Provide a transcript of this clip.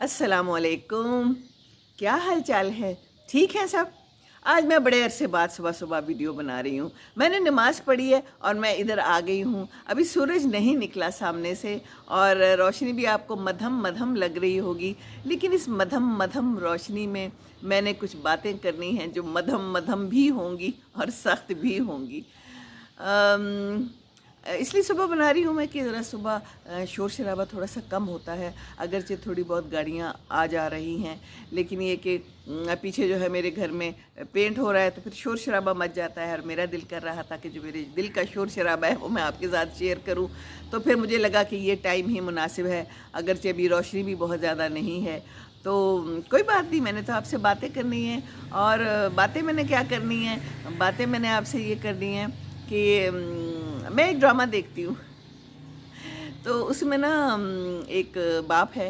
अस्सलाम वालेकुम। क्या हाल चाल है? ठीक है सब? आज मैं बड़े अरसे बाद सुबह सुबह वीडियो बना रही हूँ। मैंने नमाज़ पढ़ी है और मैं इधर आ गई हूँ। अभी सूरज नहीं निकला सामने से और रोशनी भी आपको मद्धम मद्धम लग रही होगी, लेकिन इस मद्धम मद्धम रोशनी में मैंने कुछ बातें करनी हैं जो मद्धम मद्धम भी होंगी और सख्त भी होंगी। अम, इसलिए सुबह बना रही हूँ मैं कि ज़रा सुबह शोर शराबा थोड़ा सा कम होता है, अगरचे थोड़ी बहुत गाड़ियाँ आ जा रही हैं, लेकिन ये कि पीछे जो है मेरे घर में पेंट हो रहा है तो फिर शोर शराबा मच जाता है। और मेरा दिल कर रहा था कि जो मेरे दिल का शोर शराबा है वो मैं आपके साथ शेयर करूँ, तो फिर मुझे लगा कि ये टाइम ही मुनासिब है, अगरचे अभी रोशनी भी बहुत ज़्यादा नहीं है। तो कोई बात नहीं, मैंने तो आपसे बातें करनी है। और बातें मैंने क्या करनी है, बातें मैंने आपसे ये करनी है कि मैं एक ड्रामा देखती हूँ। तो उसमें ना एक बाप है